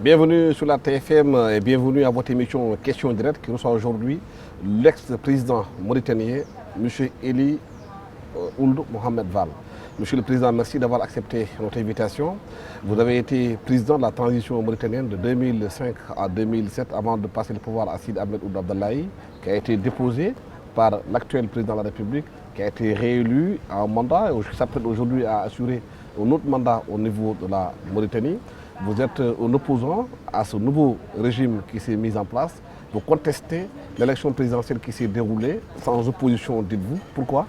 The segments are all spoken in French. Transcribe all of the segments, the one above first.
Bienvenue sur la TFM et bienvenue à votre émission Question Directe qui reçoit aujourd'hui l'ex-président mauritanien, M. Ely Ould Mohamed Vall. Monsieur le Président, merci d'avoir accepté notre invitation. Vous avez été président de la transition mauritanienne de 2005 à 2007 avant de passer le pouvoir à Sidi Ahmed Ould Abdallahi, qui a été déposé par l'actuel président de la République, qui a été réélu à un mandat et qui s'apprête aujourd'hui à assurer un autre mandat au niveau de la Mauritanie. Vous êtes un opposant à ce nouveau régime qui s'est mis en place. Vous contestez l'élection présidentielle qui s'est déroulée sans opposition, dites-vous. Pourquoi?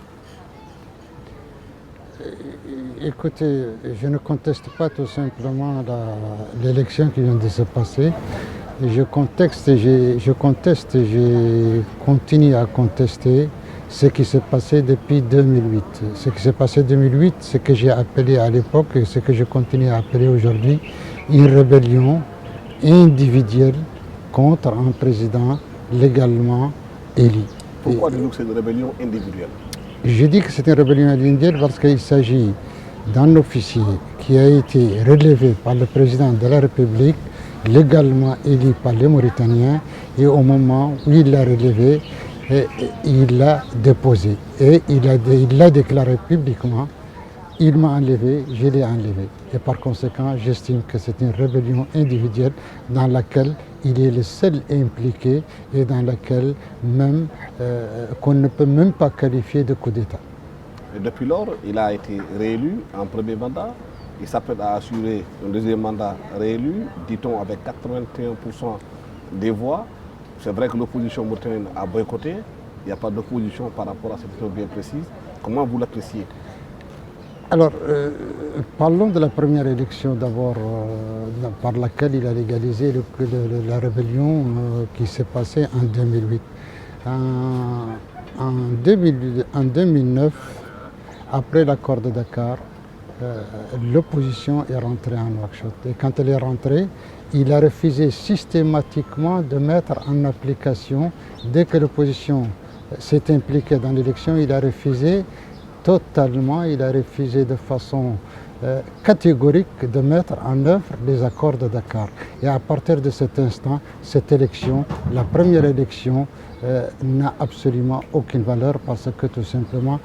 Écoutez, je ne conteste pas tout simplement l'élection qui vient de se passer. Je conteste et je continue à contester ce qui s'est passé depuis 2008. Ce qui s'est passé en 2008, ce que j'ai appelé à l'époque et ce que je continue à appeler aujourd'hui, une rébellion individuelle contre un président légalement élu. Pourquoi dites-vous que c'est une rébellion individuelle? Je dis que c'est une rébellion individuelle parce qu'il s'agit d'un officier qui a été relevé par le président de la République, légalement élu par les Mauritaniens, et au moment où il l'a relevé, il l'a déposé. Et il l'a déclaré publiquement, il m'a enlevé, je l'ai enlevé. Et par conséquent, j'estime que c'est une rébellion individuelle dans laquelle il est le seul impliqué et dans laquelle même qu'on ne peut même pas qualifier de coup d'État. Et depuis lors, il a été réélu en premier mandat. Il s'apprête à assurer un deuxième mandat réélu, dit-on avec 81% des voix. C'est vrai que l'opposition mauritanienne a boycotté. Il n'y a pas d'opposition par rapport à cette question bien précise. Comment vous l'appréciez? Alors, parlons de la première élection d'abord, par laquelle il a légalisé la rébellion qui s'est passée en 2008. En 2009, après l'accord de Dakar, l'opposition est rentrée en Nouakchott. Et quand elle est rentrée, il a refusé systématiquement de mettre en application, dès que l'opposition s'est impliquée dans l'élection, il a refusé totalement, il a refusé de façon catégorique de mettre en œuvre les accords de Dakar. Et à partir de cet instant, cette élection, la première élection, n'a absolument aucune valeur parce que tout simplement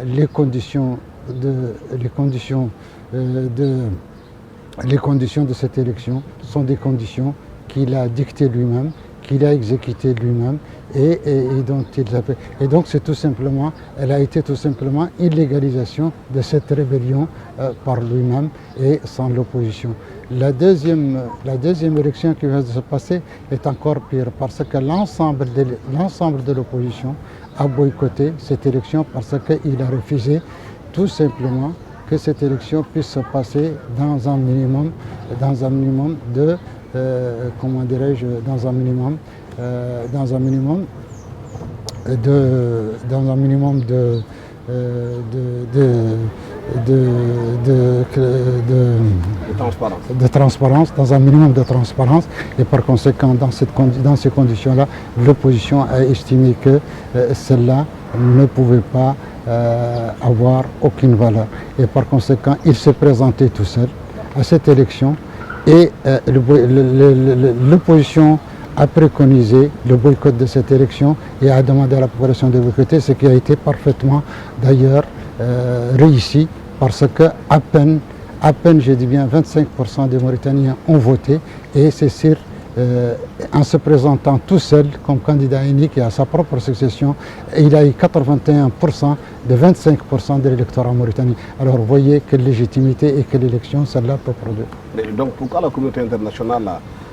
les conditions de cette élection sont des conditions qu'il a dictées lui-même, qu'il a exécutées lui-même et donc c'est tout simplement, elle a été tout simplement une illégalisation de cette rébellion par lui-même et sans l'opposition. La deuxième élection qui vient de se passer est encore pire parce que l'ensemble de l'opposition a boycotté cette élection parce qu'il a refusé tout simplement que cette élection puisse se passer dans un minimum de transparence, dans un minimum de transparence, et par conséquent dans ces conditions-là, l'opposition a estimé que cela ne pouvait pas avoir aucune valeur. Et par conséquent, il s'est présenté tout seul à cette élection et l'opposition a préconisé le boycott de cette élection et a demandé à la population de boycotter, ce qui a été parfaitement d'ailleurs réussi parce que à peine, je dis bien 25% des Mauritaniens ont voté et c'est sûr, en se présentant tout seul comme candidat unique et à sa propre succession, il a eu 81% de 25% de l'électorat mauritanien. Alors vous voyez quelle légitimité et quelle élection celle-là peut produire. Mais donc pourquoi la communauté internationale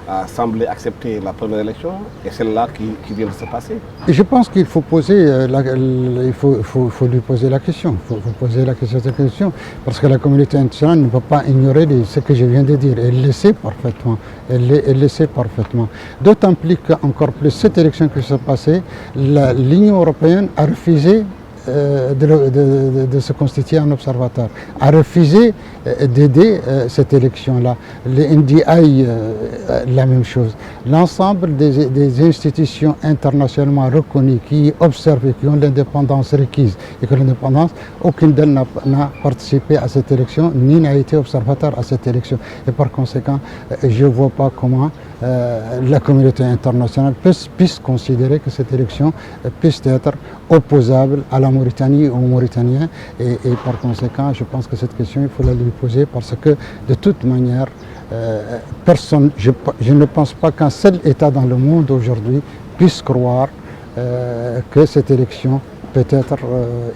a semblé accepter la première élection et celle-là qui vient de se passer? Et je pense qu'il faut poser, il faut lui poser la question. Il faut poser la question parce que la communauté internationale ne peut pas ignorer ce que je viens de dire. Elle le sait parfaitement. Elle le sait parfaitement. D'autant plus qu'encore plus, cette élection qui s'est passée, l'Union européenne a refusé de se constituer un observateur, a refusé d'aider cette élection-là. Les NDI, la même chose. L'ensemble des institutions internationalement reconnues qui observent et qui ont l'indépendance requise et que l'indépendance, aucune d'elles n'a participé à cette élection ni n'a été observateur à cette élection. Et par conséquent, je ne vois pas comment la communauté internationale puisse considérer que cette élection puisse être opposable à la Mauritanie ou aux Mauritaniens. Et par conséquent, je pense que cette question, il faut la lui poser parce que de toute manière, personne, je ne pense pas qu'un seul État dans le monde aujourd'hui puisse croire que cette élection peut être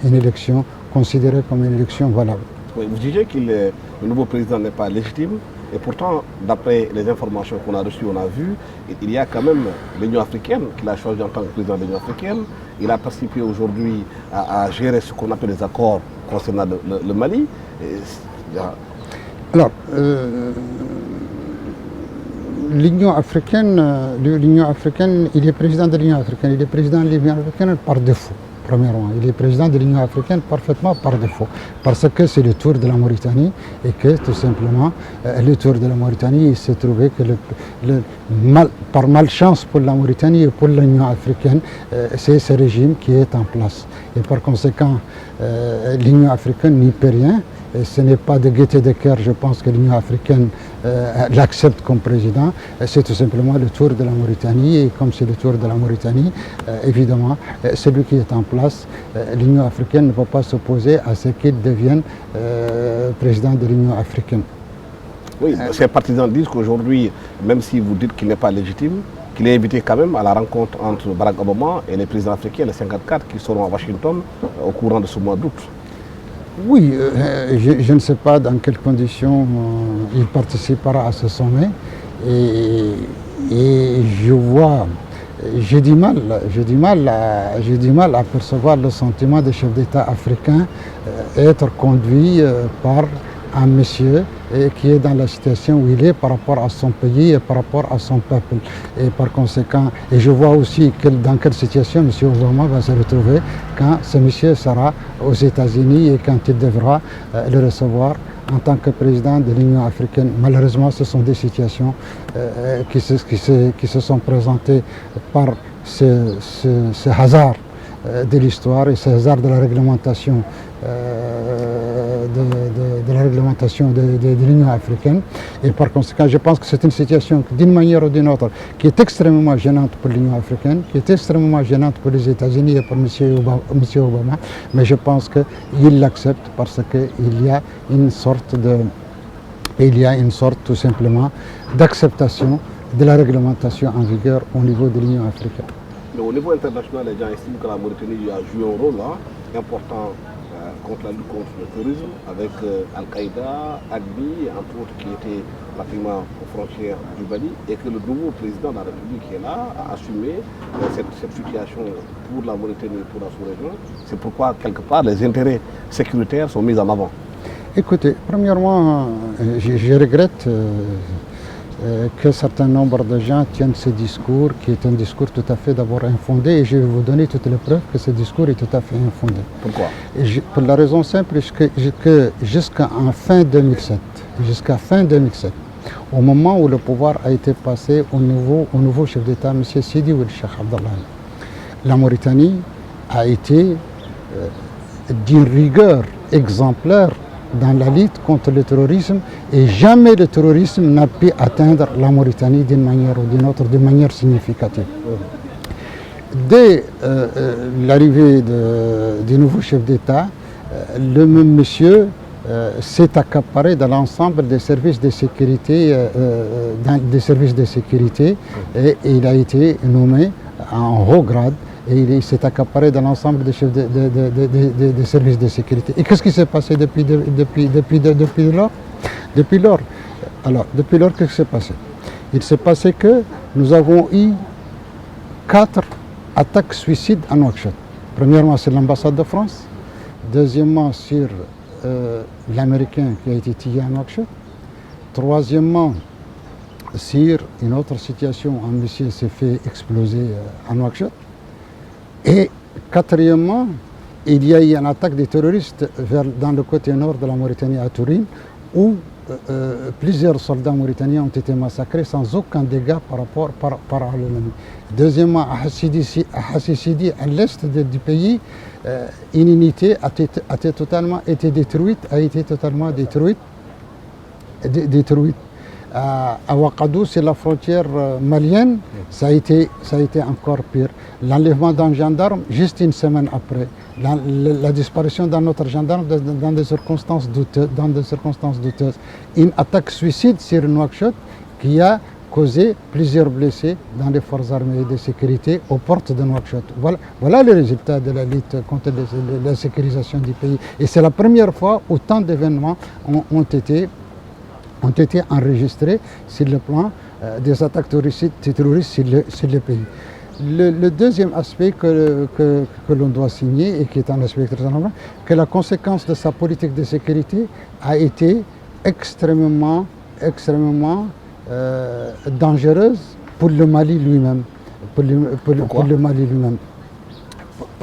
une élection considérée comme une élection valable. Oui, vous disiez que le nouveau président n'est pas légitime, et pourtant, d'après les informations qu'on a reçues, on a vu, il y a quand même l'Union africaine qu'il a choisi en tant que président de l'Union africaine. Il a participé aujourd'hui à gérer ce qu'on appelle les accords concernant le Mali. Alors, l'Union africaine, il est président de l'Union africaine, il est président de l'Union africaine par défaut. Premièrement, il est président de l'Union africaine parfaitement par défaut, parce que c'est le tour de la Mauritanie et que tout simplement, le tour de la Mauritanie, il s'est trouvé que par malchance pour la Mauritanie et pour l'Union africaine, c'est ce régime qui est en place. Et par conséquent, l'Union africaine n'y peut rien. Et ce n'est pas de gaieté de cœur, je pense que l'Union africaine l'accepte comme président. C'est tout simplement le tour de la Mauritanie. Et comme c'est le tour de la Mauritanie, évidemment, celui qui est en place, l'Union africaine ne va pas s'opposer à ce qu'il devienne président de l'Union africaine. Oui, ces partisans disent qu'aujourd'hui, même si vous dites qu'il n'est pas légitime, qu'il est invité quand même à la rencontre entre Barack Obama et les présidents africains, les 54, qui seront à Washington au courant de ce mois d'août. Oui, je ne sais pas dans quelles conditions il participera à ce sommet et j'ai du mal à percevoir le sentiment des chefs d'État africains être conduit par un monsieur qui est dans la situation où il est par rapport à son pays et par rapport à son peuple. Et par conséquent, et je vois aussi dans quelle situation M. Obama va se retrouver quand ce monsieur sera aux États-Unis et quand il devra le recevoir en tant que président de l'Union africaine. Malheureusement, ce sont des situations qui se sont présentées par ce hasard de l'histoire et ce hasard de la réglementation de l'Union africaine. Et par conséquent, je pense que c'est une situation d'une manière ou d'une autre qui est extrêmement gênante pour l'Union africaine, qui est extrêmement gênante pour les États-Unis et pour M. Obama. Mais je pense qu'il l'accepte parce qu'il y a une sorte tout simplement d'acceptation de la réglementation en vigueur au niveau de l'Union africaine. Mais au niveau international, les gens estiment que la Mauritanie a joué un rôle important contre la lutte contre le terrorisme, avec Al-Qaïda, Agbi, entre autres, qui étaient pratiquement aux frontières du Mali, et que le nouveau président de la République qui est là a assumé cette situation pour la Mauritanie et pour la sous-région. C'est pourquoi, quelque part, les intérêts sécuritaires sont mis en avant. Écoutez, premièrement, je regrette que certain nombre de gens tiennent ce discours qui est un discours tout à fait d'abord infondé et je vais vous donner toutes les preuves que ce discours est tout à fait infondé. Pourquoi? Pour la raison simple que jusqu'à fin 2007, au moment où le pouvoir a été passé au nouveau chef d'État, M. Sidi Ould Cheikh Abdallah, la Mauritanie a été d'une rigueur exemplaire dans la lutte contre le terrorisme et jamais le terrorisme n'a pu atteindre la Mauritanie d'une manière ou d'une autre, d'une manière significative. Dès l'arrivée du nouveau chef d'État, le même monsieur s'est accaparé de l'ensemble des services de sécurité, et il a été nommé en haut grade. Et il s'est accaparé de l'ensemble des chefs des services de sécurité. Et qu'est-ce qui s'est passé depuis lors? Depuis lors, qu'est-ce qui s'est passé? Il s'est passé que nous avons eu 4 attaques suicides à Nouakchott. Premièrement, sur l'ambassade de France. Deuxièmement, sur l'Américain qui a été tué à Nouakchott. Troisièmement, sur une autre situation, un monsieur s'est fait exploser à Nouakchott. Et quatrièmement, il y a eu une attaque des terroristes dans le côté nord de la Mauritanie à Tourine, où plusieurs soldats mauritaniens ont été massacrés sans aucun dégât par l'ennemi. Deuxièmement, à Hassissidi, à l'est du pays, une unité a été totalement détruite. À Ouakadou, c'est la frontière malienne, ça a été encore pire. L'enlèvement d'un gendarme, juste une semaine après. La disparition d'un autre gendarme dans des circonstances douteuses. Une attaque suicide sur Nouakchott qui a causé plusieurs blessés dans les forces armées de sécurité aux portes de Nouakchott. Voilà le résultat de la lutte contre la sécurisation du pays. Et c'est la première fois où tant d'événements ont été enregistrés sur le plan des attaques terroristes sur le pays. Le deuxième aspect que l'on doit signer, et qui est un aspect très important, que la conséquence de sa politique de sécurité a été extrêmement dangereuse pour le Mali lui-même. Pour le Mali lui-même.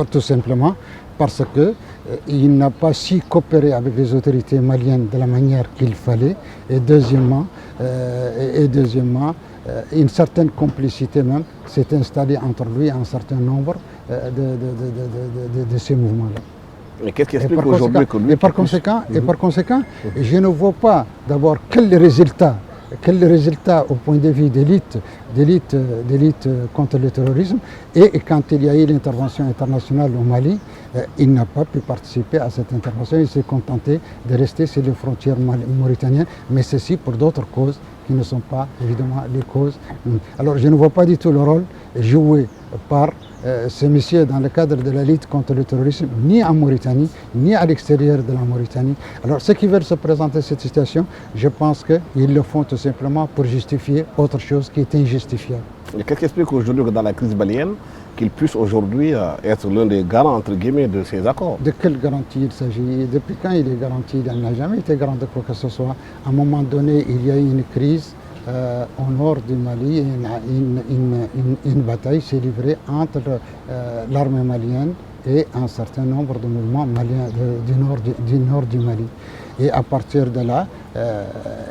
Tout simplement parce qu'il n'a pas su coopérer avec les autorités maliennes de la manière qu'il fallait. Et deuxièmement, une certaine complicité même s'est installée entre lui et un certain nombre de ces mouvements-là. Mais qu'est-ce qui explique aujourd'hui que lui... Et par conséquent, je ne vois pas d'abord quel résultat au point de vue d'élite contre le terrorisme. Et quand il y a eu l'intervention internationale au Mali, il n'a pas pu participer à cette intervention. Il s'est contenté de rester sur les frontières mauritaniennes, mais ceci pour d'autres causes qui ne sont pas évidemment les causes. Alors je ne vois pas du tout le rôle joué par ces messieurs dans le cadre de la lutte contre le terrorisme, ni en Mauritanie, ni à l'extérieur de la Mauritanie. Alors ceux qui veulent se présenter cette situation, je pense qu'ils le font tout simplement pour justifier autre chose qui est injustifiable. Et qu'est-ce qui explique aujourd'hui que dans la crise malienne, qu'il puisse aujourd'hui être l'un des garants, entre guillemets, de ces accords? De quelle garantie il s'agit? Depuis quand il est garanti? Il n'a jamais été garant de quoi que ce soit. À un moment donné, il y a eu une crise au nord du Mali, une bataille s'est livrée entre l'armée malienne et un certain nombre de mouvements maliens du nord du Mali. Et à partir de là,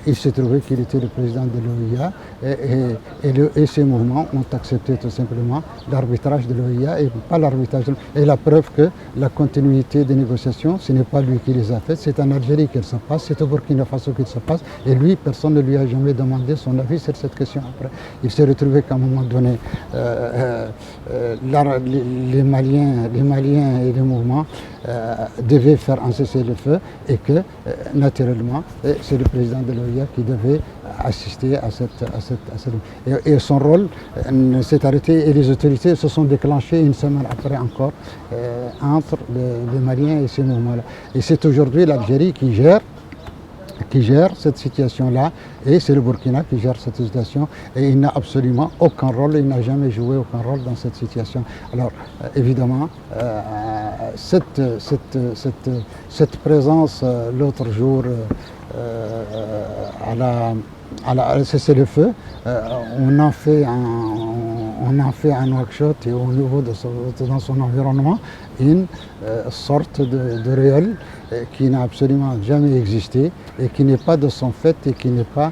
il s'est trouvé qu'il était le président de l'OIA et ces mouvements ont accepté tout simplement l'arbitrage de l'OIA et pas l'arbitrage. Et la preuve que la continuité des négociations, ce n'est pas lui qui les a faites, c'est en Algérie qu'elle se passe, c'est au Burkina Faso qu'il se passe. Et lui, personne ne lui a jamais demandé son avis sur cette question. Après, il s'est retrouvé qu'à un moment donné, les Maliens et les mouvements devaient faire un cessez-le-feu et que, naturellement, c'est le président de l'OIA qui devait assister à cette... Et son rôle s'est arrêté et les autorités se sont déclenchées une semaine après encore entre les Maliens et ces mouvements-là. Et c'est aujourd'hui l'Algérie qui gère cette situation-là, et c'est le Burkina qui gère cette situation, et il n'a absolument aucun rôle, il n'a jamais joué aucun rôle dans cette situation. Alors, évidemment, cette présence l'autre jour à la cessez-le-feu, on en fait un Nouakchott et au niveau dans son environnement une sorte de réel qui n'a absolument jamais existé et qui n'est pas de son fait et qui n'est pas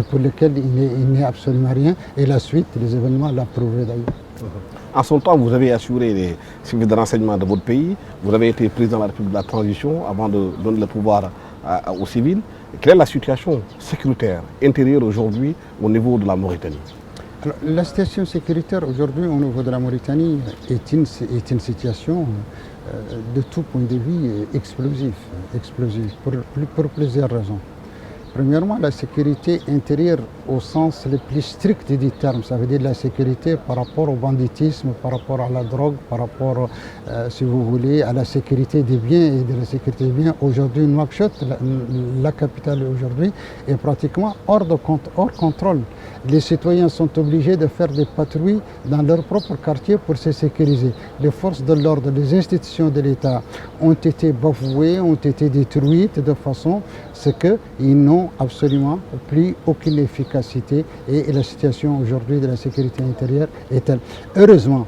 pour lequel il n'est absolument rien. Et la suite, les événements l'ont prouvé d'ailleurs. En son temps, vous avez assuré les services de renseignement de votre pays, vous avez été président de la République de la Transition avant de donner le pouvoir aux civils. Quelle est la situation sécuritaire intérieure aujourd'hui au niveau de la Mauritanie? Alors, la situation sécuritaire aujourd'hui au niveau de la Mauritanie est une situation de tout point de vue explosive pour plusieurs raisons. Premièrement, la sécurité intérieure au sens le plus strict du terme, ça veut dire la sécurité par rapport au banditisme, par rapport à la drogue, par rapport, si vous voulez, à la sécurité des biens et de la sécurité des biens. Aujourd'hui, Nouakchott, la capitale aujourd'hui, est pratiquement hors contrôle. Les citoyens sont obligés de faire des patrouilles dans leur propre quartier pour se sécuriser. Les forces de l'ordre, les institutions de l'État ont été bafouées, ont été détruites de façon à ce qu'ils n'ont absolument plus aucune efficacité et la situation aujourd'hui de la sécurité intérieure est telle. Heureusement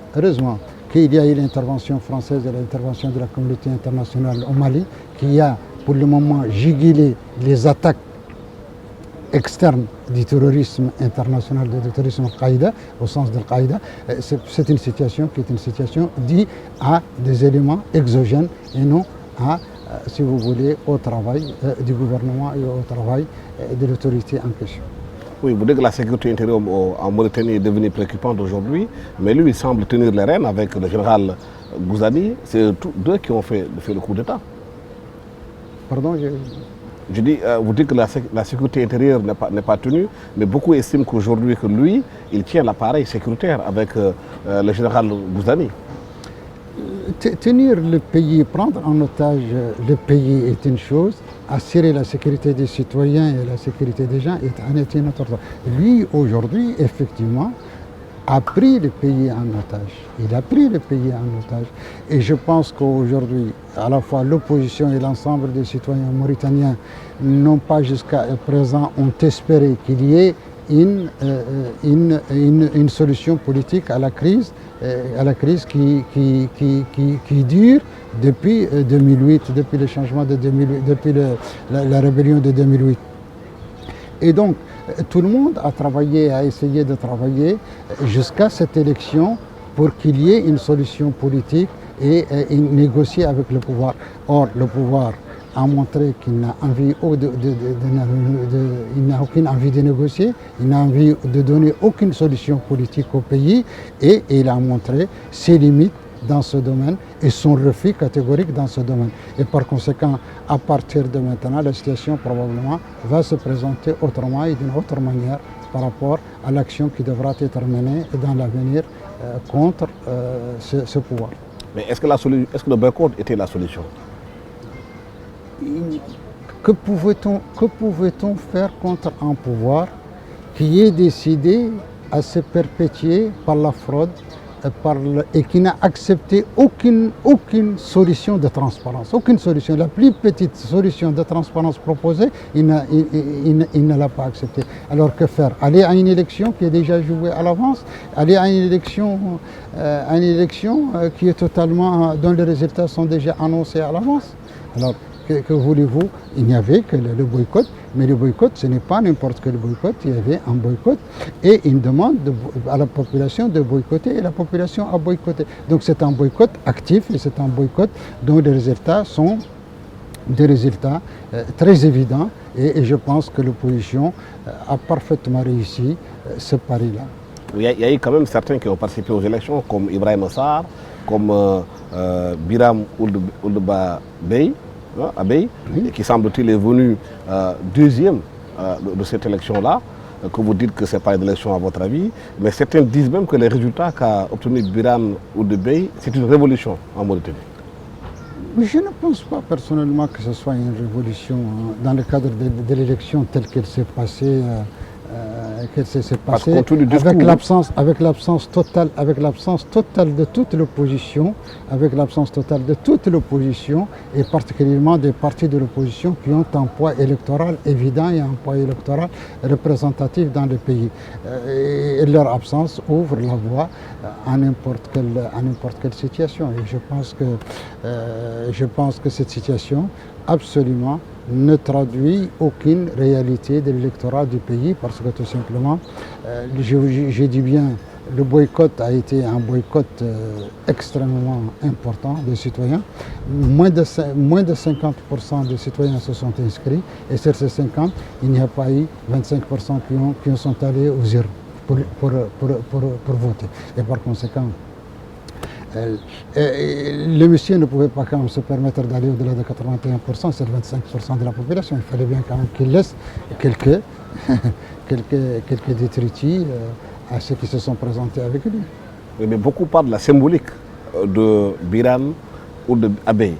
qu'il y a eu l'intervention française et l'intervention de la communauté internationale au Mali, qui a pour le moment jugulé les attaques externe du terrorisme international, du terrorisme Al-Qaïda, au sens d'Al-Qaïda, c'est une situation qui est une situation due à des éléments exogènes et non à, si vous voulez, au travail du gouvernement et au travail de l'autorité en question. Oui, vous dites que la sécurité intérieure en Mauritanie est devenue préoccupante aujourd'hui, mais lui, il semble tenir les rênes avec le général Gouzani. C'est deux qui ont fait le coup d'État. Pardon, je dis, vous dites que la sécurité intérieure n'est pas tenue, mais beaucoup estiment qu'aujourd'hui, que lui, il tient l'appareil sécuritaire avec le général Gouzani. Tenir le pays, prendre en otage le pays est une chose, assurer la sécurité des citoyens et la sécurité des gens est une autre chose. Lui, aujourd'hui, effectivement, a pris le pays en otage. Il a pris le pays en otage. Et je pense qu'aujourd'hui, à la fois l'opposition et l'ensemble des citoyens mauritaniens n'ont pas jusqu'à présent ont espéré qu'il y ait une solution politique à la crise qui dure depuis 2008, depuis le changement de 2008, depuis la rébellion de 2008. Et donc, tout le monde a essayé de travailler jusqu'à cette élection pour qu'il y ait une solution politique et négocier avec le pouvoir. Or, le pouvoir a montré qu'il n'a aucune envie de négocier, il n'a envie de donner aucune solution politique au pays et il a montré ses limites dans ce domaine et son refus catégorique dans ce domaine. Et par conséquent, à partir de maintenant, la situation probablement va se présenter autrement et d'une autre manière par rapport à l'action qui devra être menée dans l'avenir contre ce pouvoir. Mais est-ce que le boycott était la solution? Que pouvait-on faire contre un pouvoir qui est décidé à se perpétuer par la fraude et qui n'a accepté aucune solution de transparence, aucune solution. La plus petite solution de transparence proposée, il ne l'a pas acceptée. Alors que faire? Aller à une élection qui est déjà jouée à l'avance, aller à une élection qui est totalement, dont les résultats sont déjà annoncés à l'avance. Alors, que voulez-vous? Il n'y avait que le boycott, mais le boycott, ce n'est pas n'importe quel boycott, il y avait un boycott et une demande à la population de boycotter et la population a boycotté. Donc c'est un boycott actif et c'est un boycott dont les résultats sont des résultats très évidents et je pense que l'opposition a parfaitement réussi ce pari-là. Il y a eu quand même certains qui ont participé aux élections, comme Ibrahim Sarr, comme Biram Ould Bey, Abeille, oui, qui semble-t-il est venu deuxième de cette élection-là, que vous dites que ce n'est pas une élection à votre avis, mais certains disent même que les résultats qu'a obtenu Biram Ould Bey, c'est une révolution en Mauritanie. Je ne pense pas personnellement que ce soit une révolution dans le cadre de l'élection telle qu'elle s'est passée. Avec l'absence totale de toute l'opposition, et particulièrement des partis de l'opposition qui ont un poids électoral évident et un poids électoral représentatif dans le pays. Et leur absence ouvre la voie à n'importe quelle situation. Et je pense que cette situation, absolument, ne traduit aucune réalité de l'électorat du pays parce que tout simplement, je dis bien, le boycott a été un boycott extrêmement important des citoyens. Moins de 50% des citoyens se sont inscrits et sur ces 50, il n'y a pas eu 25% qui sont allés aux urnes pour voter. Et par conséquent, le monsieur ne pouvait pas quand même se permettre d'aller au-delà de 81%, c'est 25% de la population. Il fallait bien quand même qu'il laisse quelques détritus à ceux qui se sont présentés avec lui. Oui, mais beaucoup parlent de la symbolique de Biram Ould Bey,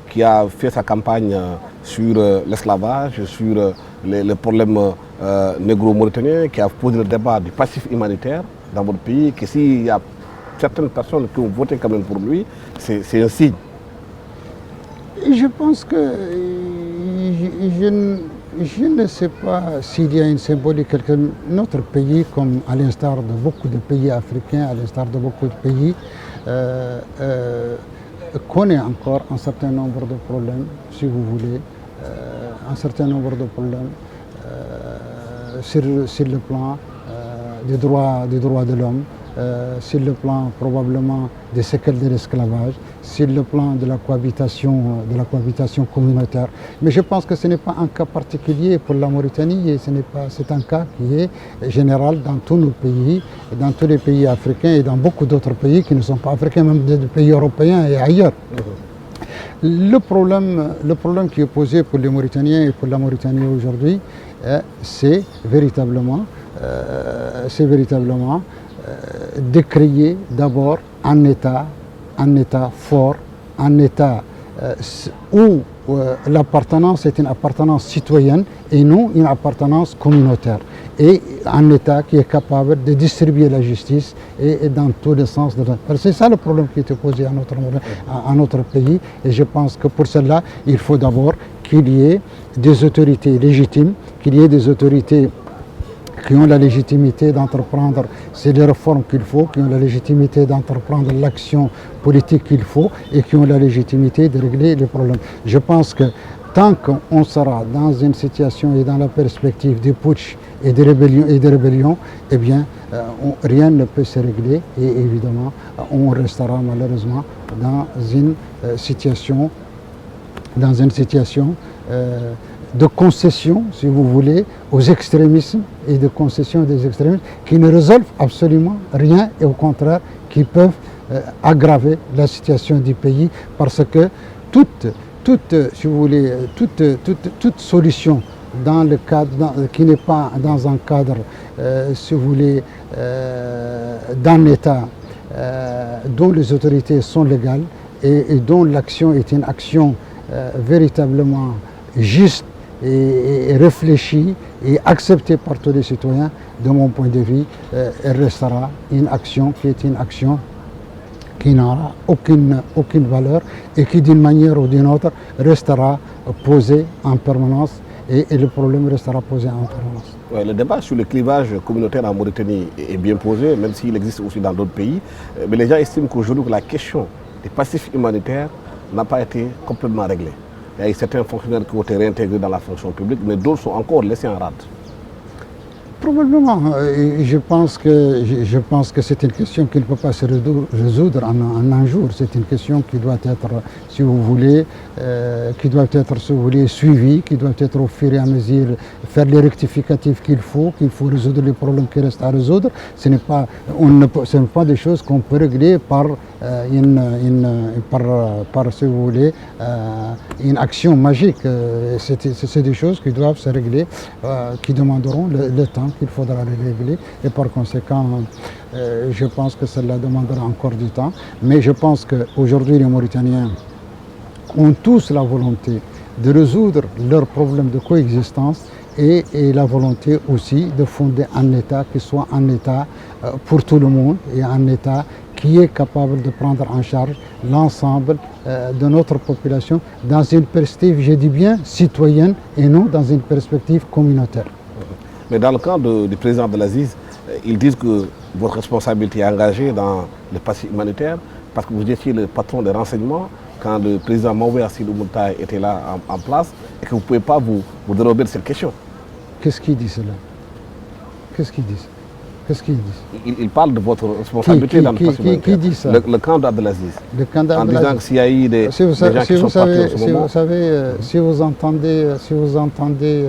qui a fait sa campagne sur l'esclavage, sur les problèmes négro-mauritaniens, qui a posé le débat du passif humanitaire dans votre pays, que s'il y a certaines personnes qui ont voté quand même pour lui, c'est un signe. Je pense que Je ne sais pas s'il y a une symbolique. Notre pays, comme à l'instar de beaucoup de pays africains, à l'instar de beaucoup de pays, connaît encore un certain nombre de problèmes, si vous voulez, un certain nombre de problèmes sur le plan des droits de l'homme, sur le plan probablement des séquelles de l'esclavage, sur le plan de la cohabitation communautaire. Mais je pense que ce n'est pas un cas particulier pour la Mauritanie, c'est un cas qui est général dans tous nos pays, dans tous les pays africains et dans beaucoup d'autres pays qui ne sont pas africains, même des pays européens et ailleurs. Le problème qui est posé pour les Mauritaniens et pour la Mauritanie aujourd'hui, c'est véritablement de créer d'abord un État fort, un État où l'appartenance est une appartenance citoyenne et non une appartenance communautaire. Et un État qui est capable de distribuer la justice et dans tous les sens. C'est ça le problème qui est posé à notre pays. Et je pense que pour cela, il faut d'abord qu'il y ait des autorités légitimes, qu'il y ait des autorités qui ont la légitimité d'entreprendre les réformes qu'il faut, qui ont la légitimité d'entreprendre l'action politique qu'il faut et qui ont la légitimité de régler les problèmes. Je pense que tant qu'on sera dans une situation et dans la perspective des putsch et des rébellions, eh bien, rien ne peut se régler et évidemment, on restera malheureusement dans une situation de concession, si vous voulez, aux extrémismes et de concession des extrémismes qui ne résolvent absolument rien et au contraire qui peuvent aggraver la situation du pays parce que toute solution dans le cadre qui n'est pas dans un cadre, si vous voulez, d'un État dont les autorités sont légales et dont l'action est une action véritablement juste et réfléchie et acceptée par tous les citoyens, de mon point de vue, elle restera une action qui n'aura aucune valeur et qui d'une manière ou d'une autre restera posée en permanence et le problème restera posé en permanence. Ouais, le débat sur le clivage communautaire en Mauritanie est bien posé, même s'il existe aussi dans d'autres pays. Mais les gens estiment qu'aujourd'hui la question des passifs humanitaires n'a pas été complètement réglée. Il y a certains fonctionnaires qui ont été réintégrés dans la fonction publique, mais d'autres sont encore laissés en rade. Probablement. Je pense que c'est une question qui ne peut pas se résoudre en un jour. C'est une question qui doit être, si vous voulez, suivie, qui doit être au fur et à mesure, faire les rectificatifs qu'il faut résoudre les problèmes qui restent à résoudre. Ce n'est pas des choses qu'on peut régler par si vous voulez, une action magique. C'est des choses qui doivent se régler, qui demanderont le temps qu'il faudra les régler et par conséquent je pense que cela demandera encore du temps, mais je pense qu'aujourd'hui les Mauritaniens ont tous la volonté de résoudre leurs problèmes de coexistence et la volonté aussi de fonder un État qui soit un État pour tout le monde et un État qui est capable de prendre en charge l'ensemble de notre population dans une perspective, je dis bien, citoyenne et non dans une perspective communautaire. Mais dans le camp du président Abdelaziz, ils disent que votre responsabilité est engagée dans le passif humanitaire parce que vous étiez le patron des renseignements quand le président Mawé Assilou Moutaï était là en place et que vous ne pouvez pas vous dérober de cette question. Qu'est-ce qu'il dit cela? Qu'est-ce qu'il dit? Il parle de votre responsabilité dans le passif humanitaire. Qui dit ça? Le camp d'Abdelaziz. En disant que s'il y a eu des gens qui sont partis en ce moment... Vous savez, si vous entendez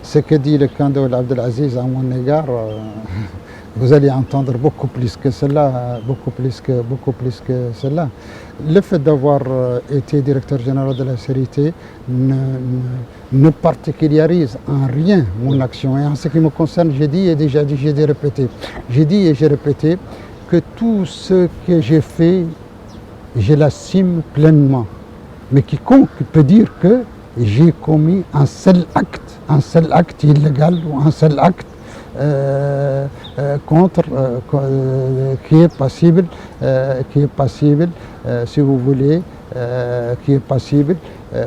ce que dit le camp d'Abdelaziz à mon égard, vous allez entendre beaucoup plus que cela, Le fait d'avoir été directeur général de la sécurité ne particularise en rien mon action. Et en ce qui me concerne, j'ai dit et j'ai répété que tout ce que j'ai fait, je l'assume pleinement. Mais quiconque peut dire que j'ai commis un seul acte illégal ou un seul acte qui est passible, si vous voulez,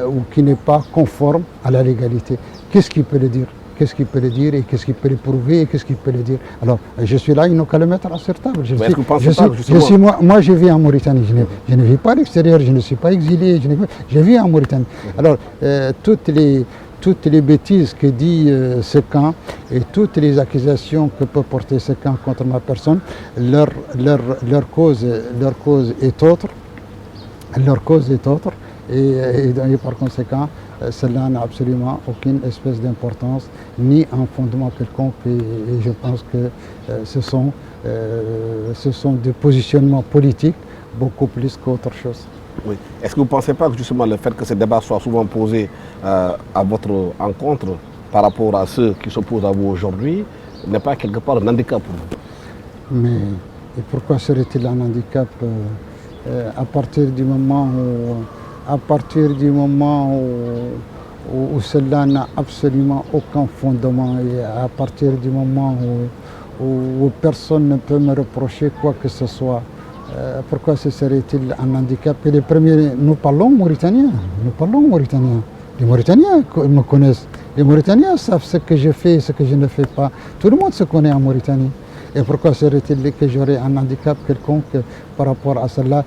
ou qui n'est pas conforme à la légalité. qu'est-ce qu'il peut le dire? Qu'est-ce qu'il peut le dire et qu'est-ce qu'il peut le prouver et qu'est-ce qu'il peut le dire? Alors, je suis là, il n'a qu'à le mettre sur table. Moi, je vis en Mauritanie. Je ne vis pas à l'extérieur, je ne suis pas exilé, je vis en Mauritanie. Alors, toutes les bêtises que dit ce camp et toutes les accusations que peut porter ce camp contre ma personne, leur cause est autre. Leur cause est autre. Et par conséquent, cela n'a absolument aucune espèce d'importance ni un fondement quelconque et je pense que ce sont des positionnements politiques beaucoup plus qu'autre chose. Oui. Est-ce que vous ne pensez pas que justement le fait que ce débat soit souvent posé à votre encontre par rapport à ceux qui s'opposent à vous aujourd'hui n'est pas quelque part un handicap pour vous? Mais et pourquoi serait-il un handicap à partir du moment où cela n'a absolument aucun fondement et à partir du moment où personne ne peut me reprocher quoi que ce soit, pourquoi ce serait-il un handicap? Et les premiers, nous parlons mauritanien. Les Mauritaniens me connaissent. Les Mauritaniens savent ce que je fais et ce que je ne fais pas. Tout le monde se connaît en Mauritanie. Et pourquoi serait-il que j'aurais un handicap quelconque par rapport à cela?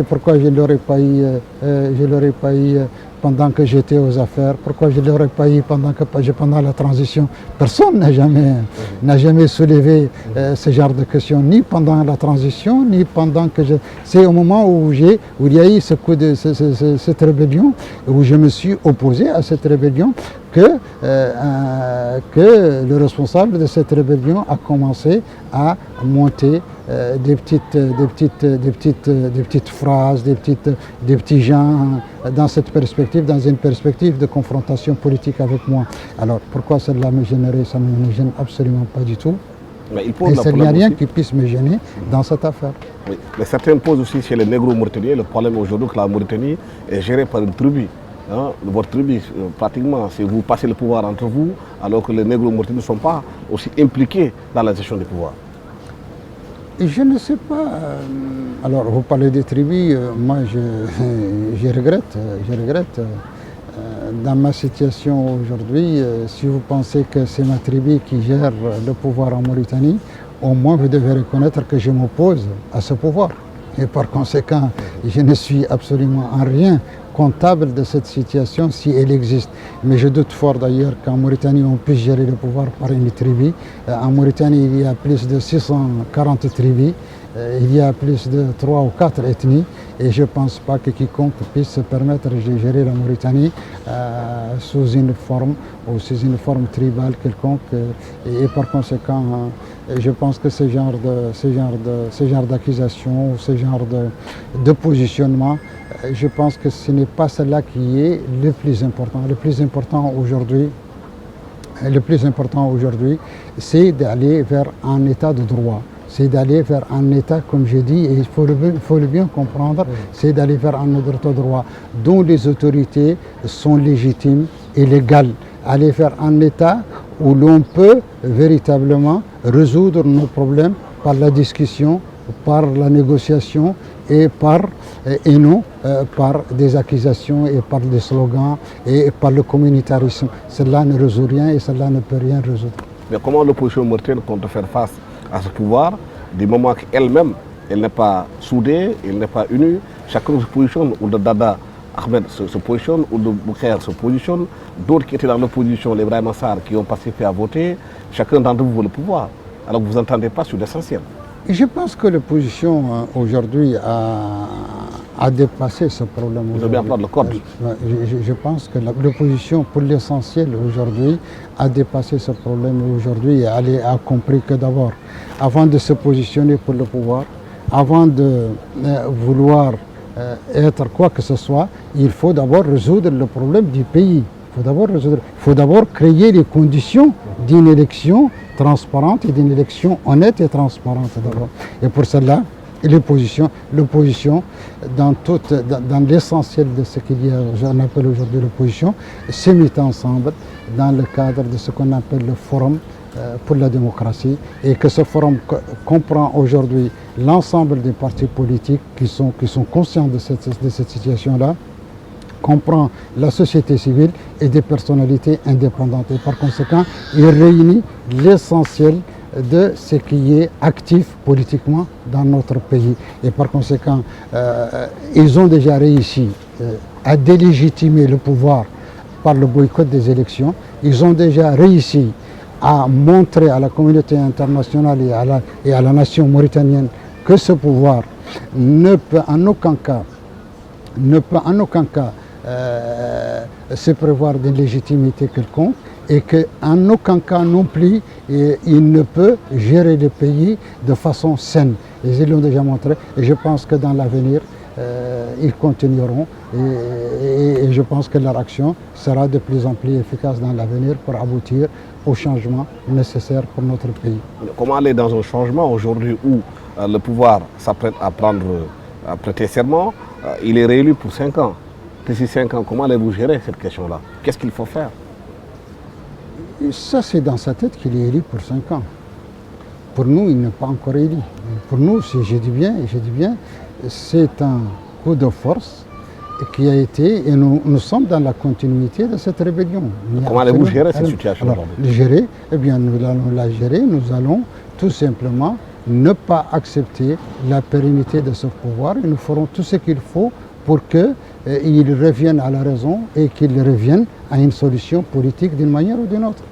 Pourquoi je ne l'aurais pas eu pendant que j'étais aux affaires? Pourquoi je ne l'aurais pas eu pendant la transition? Personne n'a jamais soulevé ce genre de questions, ni pendant la transition, ni pendant que C'est au moment où il y a eu cette rébellion, où je me suis opposé à cette rébellion, que le responsable de cette rébellion a commencé à monter des petites phrases, des petits gens dans une perspective de confrontation politique avec moi. Alors pourquoi cela me gênerait? Ça ne me gêne absolument pas du tout. Mais et il n'y a rien qui puisse me gêner dans cette affaire. Oui. Mais certains posent aussi chez les négro-mauritaniens le problème aujourd'hui que la Mauritanie est gérée par une tribu. Hein, votre tribu, pratiquement, c'est vous passez le pouvoir entre vous, alors que les négro-mauritaniens ne sont pas aussi impliqués dans la gestion du pouvoir. Et je ne sais pas. Alors, vous parlez des tribus, moi je regrette. Dans ma situation aujourd'hui, si vous pensez que c'est ma tribu qui gère le pouvoir en Mauritanie, au moins vous devez reconnaître que je m'oppose à ce pouvoir. Et par conséquent, je ne suis absolument en rien comptable de cette situation si elle existe. Mais je doute fort d'ailleurs qu'en Mauritanie on puisse gérer le pouvoir par une tribu. En Mauritanie il y a plus de 640 tribus, il y a plus de 3 ou 4 ethnies et je ne pense pas que quiconque puisse se permettre de gérer la Mauritanie sous une forme tribale quelconque et par conséquent je pense que ce genre d'accusation ou ce genre de positionnement, je pense que ce n'est pas cela qui est le plus important. Le plus important aujourd'hui, c'est d'aller vers un état de droit. C'est d'aller vers un état, comme j'ai dit, et il faut le bien comprendre, c'est d'aller vers un état de droit dont les autorités sont légitimes et légales. Aller vers un état où l'on peut véritablement résoudre nos problèmes par la discussion, par la négociation et non par des accusations et par des slogans et par le communautarisme. Cela ne résout rien et cela ne peut rien résoudre. Mais comment l'opposition mauritanienne compte faire face à ce pouvoir du moment qu'elle-même, elle n'est pas soudée, elle n'est pas unie, chacun se positionne, ou de Dada Ahmed se positionne, ou de Boukhar se positionne, d'autres qui étaient dans l'opposition, les Ibrahim Assar, qui ont participé à voter, chacun d'entre vous veut le pouvoir. Alors que vous n'entendez pas sur l'essentiel. Je pense que l'opposition aujourd'hui a dépassé ce problème. Vous avez bien parlé de code. Je pense que l'opposition, pour l'essentiel aujourd'hui, a dépassé ce problème aujourd'hui et elle a compris que d'abord, avant de se positionner pour le pouvoir, avant de vouloir être quoi que ce soit, il faut d'abord résoudre le problème du pays. Il faut d'abord créer les conditions d'une élection transparente et d'une élection honnête et transparente d'abord. Et pour cela, l'opposition dans l'essentiel de ce qu'il y a, j'en appelle aujourd'hui l'opposition, s'est mise ensemble dans le cadre de ce qu'on appelle le Forum pour la démocratie et que ce forum comprend aujourd'hui l'ensemble des partis politiques qui sont conscients de cette situation-là, comprend la société civile et des personnalités indépendantes. Et par conséquent, il réunit l'essentiel de ce qui est actif politiquement dans notre pays. Et par conséquent, ils ont déjà réussi à délégitimer le pouvoir par le boycott des élections. Ils ont déjà réussi à montrer à la communauté internationale et à la nation mauritanienne que ce pouvoir ne peut en aucun cas se prévoir d'une légitimité quelconque et qu'en aucun cas non plus il ne peut gérer le pays de façon saine. Et ils l'ont déjà montré et je pense que dans l'avenir, ils continueront et je pense que leur action sera de plus en plus efficace dans l'avenir pour aboutir au changement nécessaire pour notre pays. Comment aller dans un changement aujourd'hui où le pouvoir s'apprête à prêter serment, il est réélu pour 5 ans. D'ici 5 ans, comment allez-vous gérer cette question-là? Qu'est-ce qu'il faut faire? Et ça, c'est dans sa tête qu'il est élu pour 5 ans. Pour nous, il n'est pas encore élu. Pour nous, je dis bien, c'est un coup de force qui a été, et nous sommes dans la continuité de cette rébellion. Comment allez-vous gérer cette situation aujourd'hui? Gérer, eh bien, nous allons la gérer, nous allons tout simplement ne pas accepter la pérennité de ce pouvoir et nous ferons tout ce qu'il faut pour qu'il revienne à la raison et qu'il revienne à une solution politique d'une manière ou d'une autre.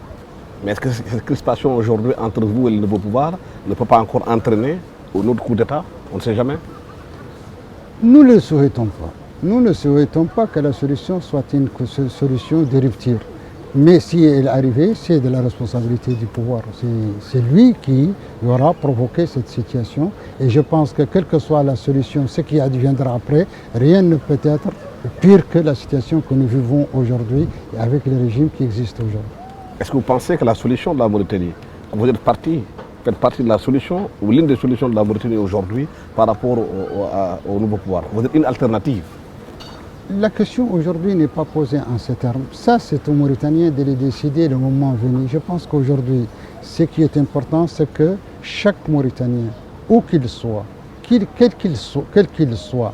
Mais est-ce que cette crispation aujourd'hui entre vous et le nouveau pouvoir ne peut pas encore entraîner un autre coup d'État? On ne sait jamais. Nous ne le souhaitons pas. Nous ne souhaitons pas que la solution soit une solution de rupture. Mais si elle est arrivée, c'est de la responsabilité du pouvoir. C'est lui qui aura provoqué cette situation. Et je pense que quelle que soit la solution, ce qui adviendra après, rien ne peut être pire que la situation que nous vivons aujourd'hui avec le régime qui existe aujourd'hui. Est-ce que vous pensez que la solution de la Mauritanie, que vous faites partie de la solution ou l'une des solutions de la Mauritanie aujourd'hui par rapport au nouveau pouvoir? Vous êtes une alternative? La question aujourd'hui n'est pas posée en ces termes. Ça, c'est aux Mauritaniens de le décider le moment venu. Je pense qu'aujourd'hui, ce qui est important, c'est que chaque Mauritanien, où qu'il soit, quel qu'il soit,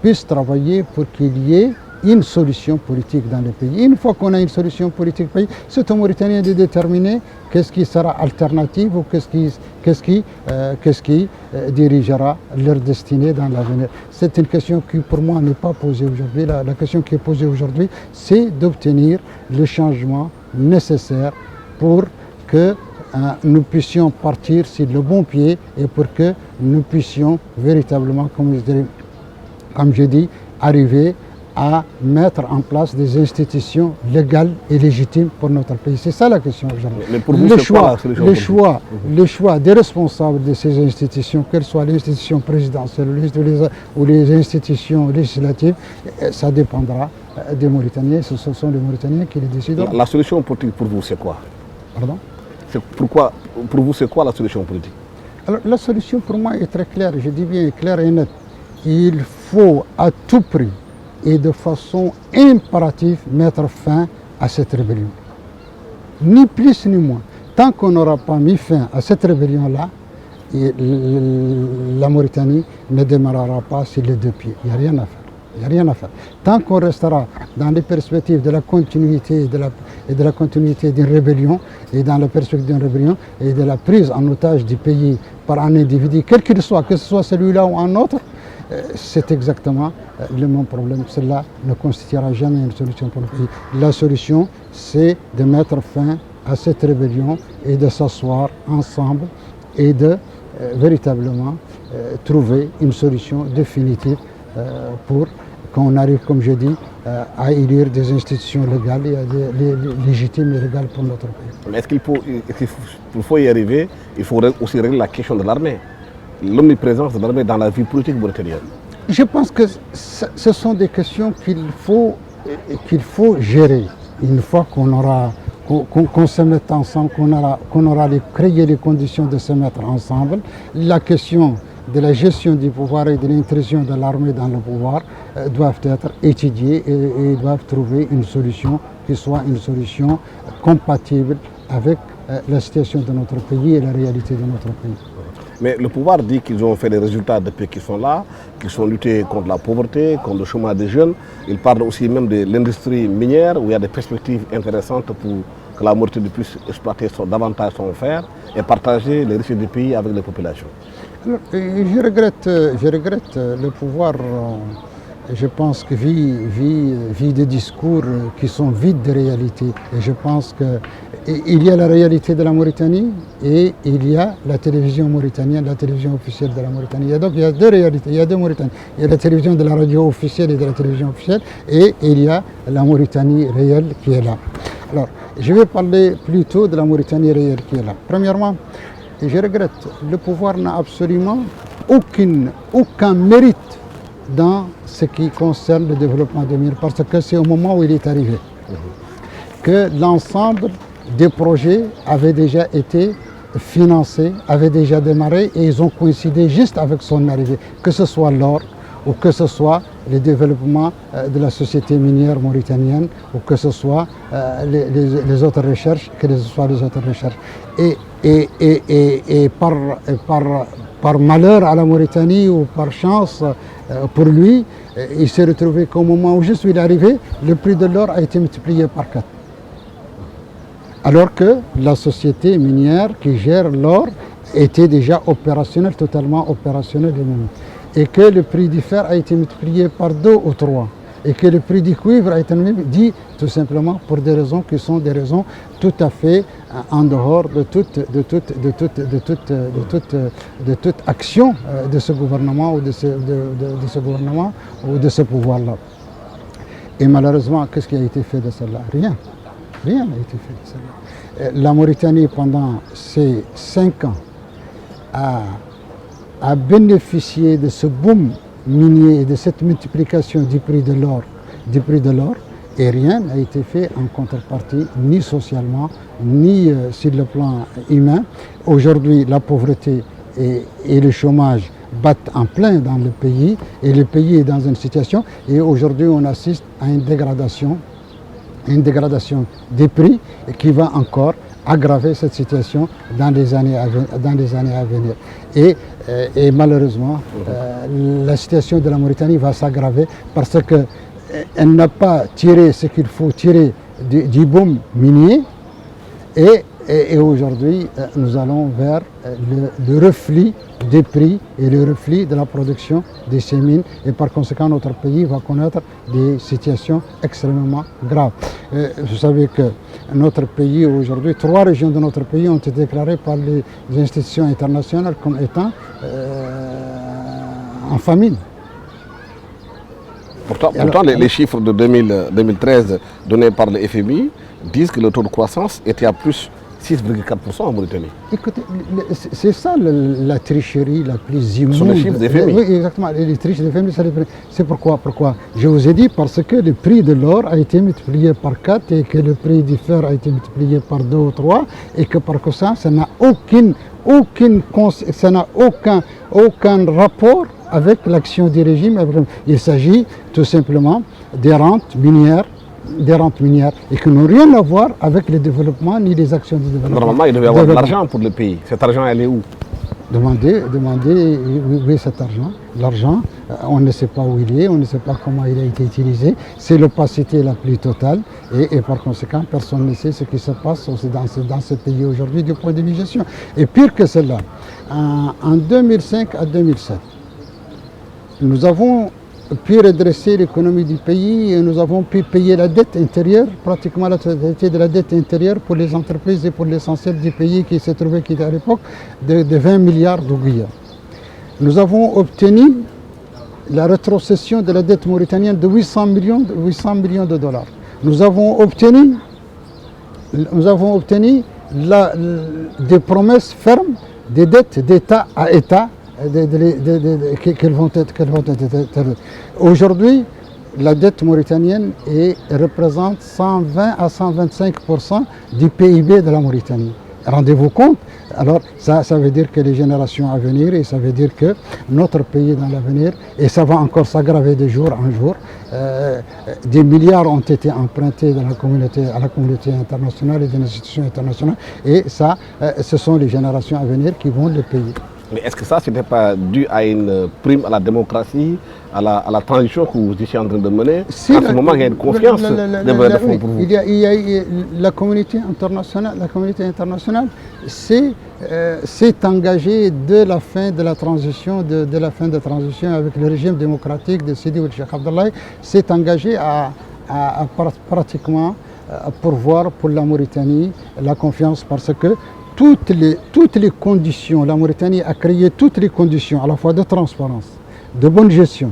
puisse travailler pour qu'il y ait une solution politique dans le pays. Une fois qu'on a une solution politique dans le pays, c'est aux Mauritaniens de déterminer qu'est-ce qui sera alternatif ou qu'est-ce qui dirigera leur destinée dans l'avenir. C'est une question qui pour moi n'est pas posée aujourd'hui. La question qui est posée aujourd'hui, c'est d'obtenir le changement nécessaire pour que nous puissions partir sur le bon pied et pour que nous puissions véritablement, comme je dis, arriver à mettre en place des institutions légales et légitimes pour notre pays. C'est ça la question aujourd'hui. Mais pour vous, le choix des responsables de ces institutions, qu'elles soient les institutions présidentielles ou les institutions législatives, ça dépendra des Mauritaniens. Ce sont les Mauritaniens qui les décident. La solution politique pour vous, c'est quoi? Pardon? Pour vous, c'est quoi la solution politique? Alors, la solution pour moi est très claire, je dis bien claire et nette. Il faut à tout prix et de façon impérative mettre fin à cette rébellion. Ni plus ni moins. Tant qu'on n'aura pas mis fin à cette rébellion-là, la Mauritanie ne démarrera pas sur les deux pieds. Il n'y a rien à faire. Il n'y a rien à faire. Tant qu'on restera dans les perspectives de la continuité d'une rébellion et dans la perspective d'une rébellion et de la prise en otage du pays par un individu, quel qu'il soit, que ce soit celui-là ou un autre, c'est exactement le même problème. Cela ne constituera jamais une solution pour le pays. La solution, c'est de mettre fin à cette rébellion et de s'asseoir ensemble et de véritablement trouver une solution définitive pour qu'on arrive, comme je dis, à élire des institutions légales et légitimes et légales pour notre pays. Mais est-ce qu'il faut y arriver, il faudrait aussi régler la question de l'armée, l'omniprésence de l'armée dans la vie politique mauritanienne? Je pense que ce sont des questions qu'il faut gérer. Une fois qu'on se met ensemble, qu'on aura créé les conditions de se mettre ensemble, la question de la gestion du pouvoir et de l'intrusion de l'armée dans le pouvoir doivent être étudiées et doivent trouver une solution qui soit une solution compatible avec la situation de notre pays et la réalité de notre pays. Mais le pouvoir dit qu'ils ont fait des résultats depuis qu'ils sont là, qu'ils ont lutté contre la pauvreté, contre le chômage des jeunes. Ils parlent aussi même de l'industrie minière où il y a des perspectives intéressantes pour que la Mauritanie puisse exploiter davantage son fer et partager les richesses du pays avec les populations. Alors, je regrette le pouvoir. Je pense que vit des discours qui sont vides de réalité. Et je pense qu'il y a la réalité de la Mauritanie et il y a la télévision mauritanienne, la télévision officielle de la Mauritanie. Et donc il y a deux réalités, il y a deux Mauritanies. Il y a la télévision de la radio officielle et de la télévision officielle et il y a la Mauritanie réelle qui est là. Alors, je vais parler plutôt de la Mauritanie réelle qui est là. Premièrement, je regrette, le pouvoir n'a absolument aucun mérite dans ce qui concerne le développement des mines, parce que c'est au moment où il est arrivé que l'ensemble des projets avaient déjà été financés, avaient déjà démarré et ils ont coïncidé juste avec son arrivée, que ce soit l'or ou que ce soit le développement de la société minière mauritanienne ou que ce soit les autres recherches, Et par malheur à la Mauritanie ou par chance pour lui, il s'est retrouvé qu'au moment où je suis arrivé, le prix de l'or a été multiplié par 4. Alors que la société minière qui gère l'or était déjà opérationnelle, totalement opérationnelle. Et que le prix du fer a été multiplié par 2 ou 3. Et que le prix du cuivre a été dit tout simplement pour des raisons qui sont des raisons tout à fait en dehors de toute action de ce gouvernement ou de ce gouvernement ou de ce pouvoir-là. Et malheureusement, qu'est-ce qui a été fait de cela? Rien. Rien n'a été fait de cela. La Mauritanie, pendant ces 5 ans, a bénéficié de ce boom minier et de cette multiplication du prix de l'or, et rien n'a été fait en contrepartie, ni socialement, ni sur le plan humain. Aujourd'hui, la pauvreté et le chômage battent en plein dans le pays, et le pays est dans une situation, et aujourd'hui on assiste à une dégradation des prix qui va encore aggraver cette situation dans les années à venir. Et malheureusement, la situation de la Mauritanie va s'aggraver parce qu'elle n'a pas tiré ce qu'il faut tirer du boom minier et aujourd'hui, nous allons vers le reflux des prix et le reflux de la production de ces mines et par conséquent, notre pays va connaître des situations extrêmement graves. Vous savez que notre pays aujourd'hui, 3 régions de notre pays ont été déclarées par les institutions internationales comme étant en famine. Pourtant les chiffres de 2013 donnés par le FMI disent que le taux de croissance était à plus 6,4% en Mauritanie. Écoutez, c'est ça la tricherie la plus immonde. Ce sont les chiffres des FMI. Oui, exactement. Les triches des FMI, c'est pourquoi je vous ai dit, parce que le prix de l'or a été multiplié par 4 et que le prix du fer a été multiplié par 2 ou 3 et que par conséquent, ça n'a aucun rapport avec l'action du régime. Il s'agit tout simplement des rentes minières et qui n'ont rien à voir avec le développement ni les actions de développement. Normalement, il devait y avoir de l'argent pour le pays. Cet argent, elle est où? Demandez où est cet argent. L'argent, on ne sait pas où il est, on ne sait pas comment il a été utilisé. C'est l'opacité la plus totale et par conséquent, personne ne sait ce qui se passe dans ce pays aujourd'hui du point de vue gestion. Et pire que cela, en 2005 à 2007, nous avons pu redresser l'économie du pays et nous avons pu payer la dette intérieure, pratiquement la totalité de la dette intérieure pour les entreprises et pour l'essentiel du pays qui s'est trouvé, qui était à l'époque, de 20 milliards d'ouguiya. Nous avons obtenu la rétrocession de la dette mauritanienne de 800 millions de dollars. Nous avons obtenu des promesses fermes, des dettes d'État à État, qu'elles vont être. Aujourd'hui, la dette mauritanienne représente 120 à 125% du PIB de la Mauritanie. Rendez-vous compte? Alors ça veut dire que les générations à venir, et ça veut dire que notre pays dans l'avenir, et ça va encore s'aggraver de jour en jour, des milliards ont été empruntés à la communauté internationale et des institutions internationales, et ça, ce sont les générations à venir qui vont le payer. Mais est-ce que ça, ce n'était pas dû à une prime à la démocratie, à la transition que vous étiez en train de mener? En ce moment, il y a une confiance de fond pour vous. Il y a la communauté internationale s'est engagée de la fin de la transition, de la fin de transition avec le régime démocratique de Sidi Ould Cheikh Abdoulaye, s'est engagée à pratiquement pourvoir pour la Mauritanie la confiance, parce que toutes les conditions, la Mauritanie a créé toutes les conditions à la fois de transparence, de bonne gestion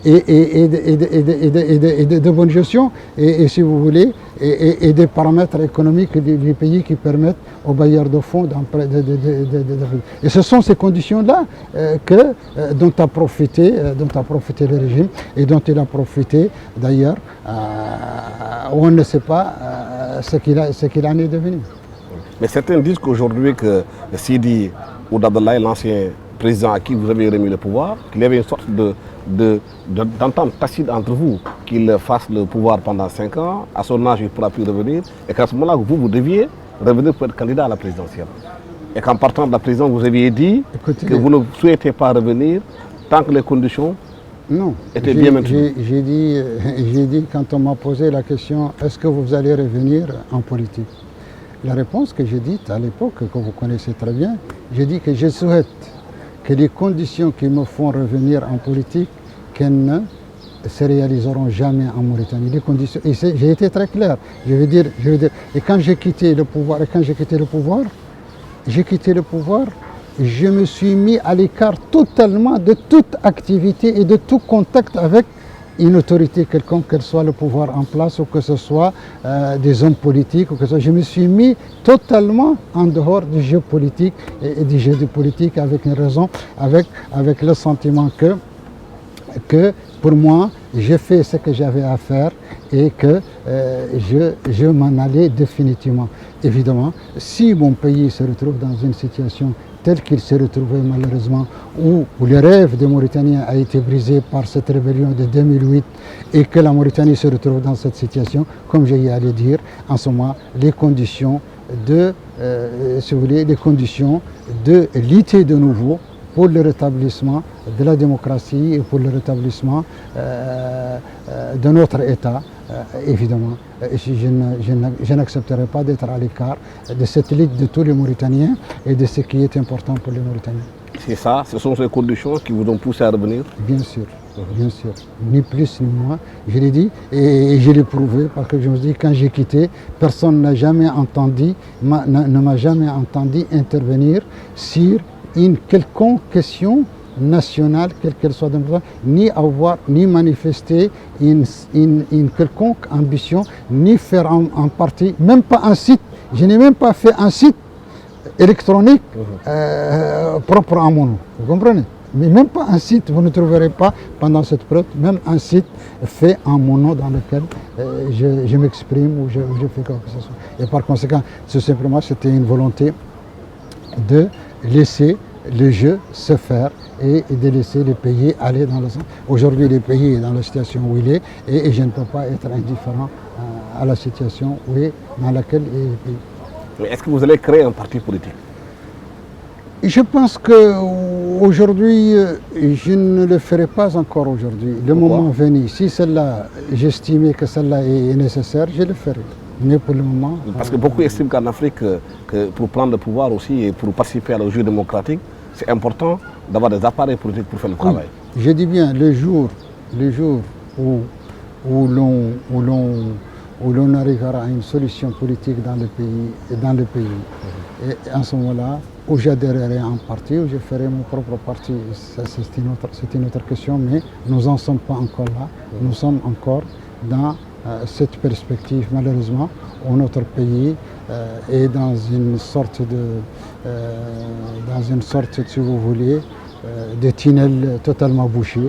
et de bonne gestion et si vous voulez, et des paramètres économiques des pays qui permettent aux bailleurs de fonds et ce sont ces conditions-là dont a profité le régime et dont il a profité d'ailleurs, on ne sait pas ce qu'il en est devenu. Mais certains disent qu'aujourd'hui que Sidi Ould Abdoulaye, l'ancien président à qui vous avez remis le pouvoir, qu'il y avait une sorte d'entente tacite entre vous, qu'il fasse le pouvoir pendant 5 ans, à son âge il ne pourra plus revenir, et qu'à ce moment-là, vous deviez revenir pour être candidat à la présidentielle. Et qu'en partant de la présidence, vous aviez dit que vous ne souhaitez pas revenir tant que les conditions étaient bien maintenues. J'ai dit, quand on m'a posé la question, est-ce que vous allez revenir en politique? La réponse que j'ai dite à l'époque, que vous connaissez très bien, j'ai dit que je souhaite que les conditions qui me font revenir en politique, qu'elles ne se réaliseront jamais en Mauritanie. Les conditions, et j'ai été très clair. Je veux dire, et quand j'ai quitté le pouvoir, je me suis mis à l'écart totalement de toute activité et de tout contact avec une autorité quelconque, qu'elle soit le pouvoir en place ou que ce soit des hommes politiques, ou que ce soit, je me suis mis totalement en dehors du jeu politique et du jeu politique avec une raison, avec le sentiment que pour moi, j'ai fait ce que j'avais à faire et que je m'en allais définitivement. Évidemment, si mon pays se retrouve dans une situation tel qu'il s'est retrouvé malheureusement, où le rêve des Mauritaniens a été brisé par cette rébellion de 2008 et que la Mauritanie se retrouve dans cette situation, comme j'ai allé dire, en ce moment, les conditions si vous voulez, les conditions de lutter de nouveau pour le rétablissement de la démocratie et pour le rétablissement de notre État, évidemment. Je n'accepterai pas d'être à l'écart de cette lutte de tous les Mauritaniens et de ce qui est important pour les Mauritaniens. C'est ça, ce sont ces conditions qui vous ont poussé à revenir? Bien sûr, bien sûr. Ni plus ni moins. Je l'ai dit et je l'ai prouvé parce que je me dis quand j'ai quitté, personne ne m'a jamais entendu intervenir sur une quelconque question nationale, quelle qu'elle soit, ni manifester une quelconque ambition, ni faire un parti, même pas un site. Je n'ai même pas fait un site électronique propre à mon nom. Vous comprenez? Mais même pas un site, vous ne trouverez pas pendant cette période, même un site fait en mon nom dans lequel je m'exprime ou je fais quoi que ce soit. Et par conséquent, tout simplement, c'était une volonté de laisser le jeu se faire et de laisser les pays aller dans le sens. Aujourd'hui, le pays est dans la situation où il est et je ne peux pas être indifférent à la situation dans laquelle est le pays. Mais est-ce que vous allez créer un parti politique? Je pense qu'aujourd'hui, je ne le ferai pas encore aujourd'hui. Le moment venu, si celle-là, j'estimais que celle-là est nécessaire, je le ferai. Mais pour le moment... Parce que beaucoup estiment qu'en Afrique, que pour prendre le pouvoir aussi et pour participer à le jeu démocratique, c'est important d'avoir des appareils politiques pour faire le travail. Oui, je dis bien, le jour où l'on arrivera à une solution politique dans le pays, et en ce moment-là, où j'adhérerai à un parti, où je ferai mon propre parti, c'est une autre question, mais nous n'en sommes pas encore là. Nous sommes encore dans cette perspective, malheureusement, où notre pays est dans une sorte, si vous voulez, de tunnel totalement bouché.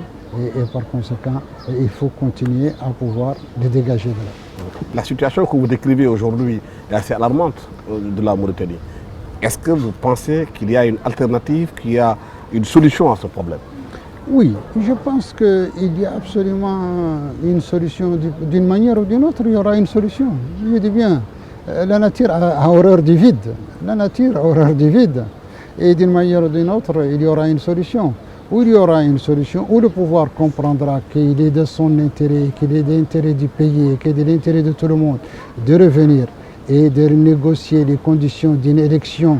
Et par conséquent, il faut continuer à pouvoir le dégager de là. La situation que vous décrivez aujourd'hui est assez alarmante de la Mauritanie. Est-ce que vous pensez qu'il y a une alternative, qu'il y a une solution à ce problème? Oui, je pense qu'il y a absolument une solution. D'une manière ou d'une autre, il y aura une solution. Je dis bien, la nature a horreur du vide. La nature a horreur du vide. et d'une manière ou d'une autre, il y aura une solution. Où il y aura une solution, où le pouvoir comprendra qu'il est de son intérêt, qu'il est de l'intérêt du pays, qu'il est de l'intérêt de tout le monde, de revenir et de négocier les conditions d'une élection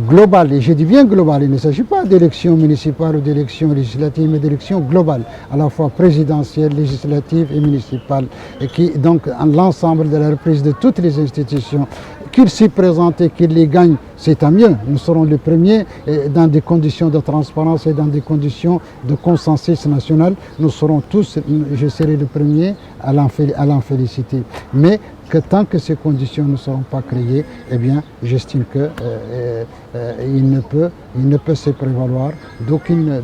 globale, et je dis bien globale, il ne s'agit pas d'élections municipales ou d'élections législatives, mais d'élections globales, à la fois présidentielles, législatives et municipales, et qui, donc, l'ensemble de la reprise de toutes les institutions, qu'ils s'y présentent et qu'ils les gagnent, c'est tant mieux. Nous serons les premiers dans des conditions de transparence et dans des conditions de consensus national. Nous serons tous, je serai le premier à l'en féliciter. Mais que tant que ces conditions ne seront pas créées, eh bien, j'estime qu'il ne peut se prévaloir d'aucune.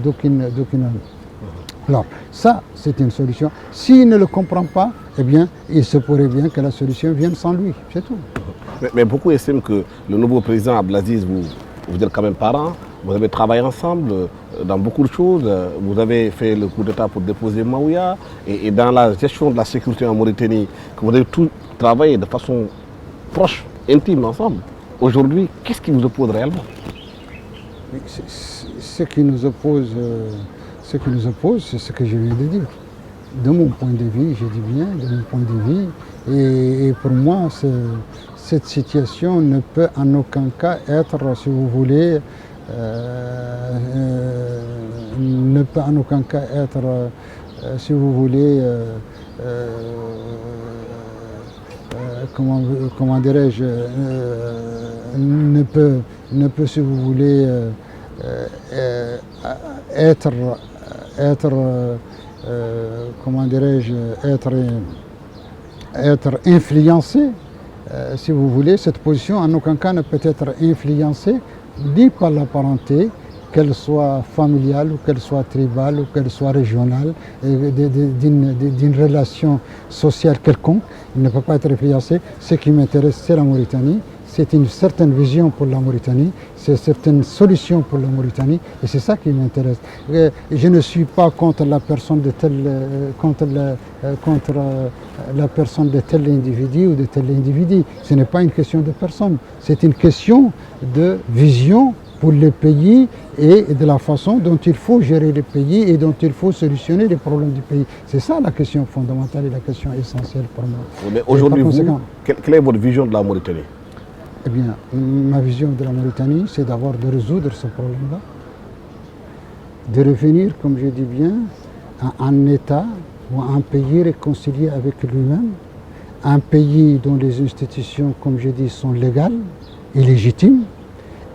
Alors, ça, c'est une solution. S'il ne le comprend pas, eh bien, il se pourrait bien que la solution vienne sans lui, c'est tout. Mais beaucoup estiment que le nouveau président Abdelaziz, vous êtes quand même parents, vous avez travaillé ensemble dans beaucoup de choses, vous avez fait le coup d'État pour déposer Maouya, et dans la gestion de la sécurité en Mauritanie, que vous avez tout travaillé de façon proche, intime ensemble. Aujourd'hui, qu'est-ce qui vous oppose réellement? Ce qui nous oppose, c'est ce que je viens de dire. De mon point de vue, je dis bien, de mon point de vue, et pour moi, cette situation ne peut en aucun cas être, si vous voulez, ne peut en aucun cas être, si vous voulez, comment dirais-je, ne peut, si vous voulez, être comment dirais-je, être influencé, si vous voulez, cette position en aucun cas ne peut être influencée ni par la parenté, qu'elle soit familiale ou qu'elle soit tribale ou qu'elle soit régionale, d'une relation sociale quelconque. Il ne peut pas être influencé. Ce qui m'intéresse, c'est la Mauritanie. C'est une certaine vision pour la Mauritanie, c'est certaines solutions pour la Mauritanie, et c'est ça qui m'intéresse. Je ne suis pas contre la personne de la personne de tel individu ou de tel individu. Ce n'est pas une question de personne, c'est une question de vision pour le pays et de la façon dont il faut gérer le pays et dont il faut solutionner les problèmes du pays. C'est ça la question fondamentale et la question essentielle pour moi. Mais aujourd'hui, quelle est votre vision de la Mauritanie? Eh bien, ma vision de la Mauritanie, c'est d'abord de résoudre ce problème-là, de revenir, comme je dis bien, à un État ou à un pays réconcilié avec lui-même, un pays dont les institutions, comme je dis, sont légales et légitimes,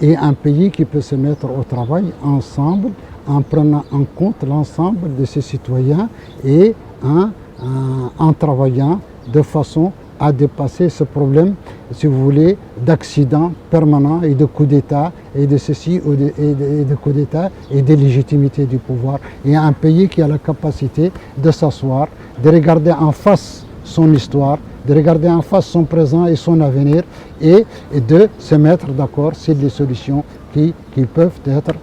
et un pays qui peut se mettre au travail ensemble, en prenant en compte l'ensemble de ses citoyens et en travaillant de façon à dépasser ce problème, si vous voulez, d'accidents permanents et de coups d'État et de ceci et de coups d'État et d'illégitimité du pouvoir. Il y a un pays qui a la capacité de s'asseoir, de regarder en face son histoire, de regarder en face son présent et son avenir et de se mettre d'accord sur les solutions qui peuvent être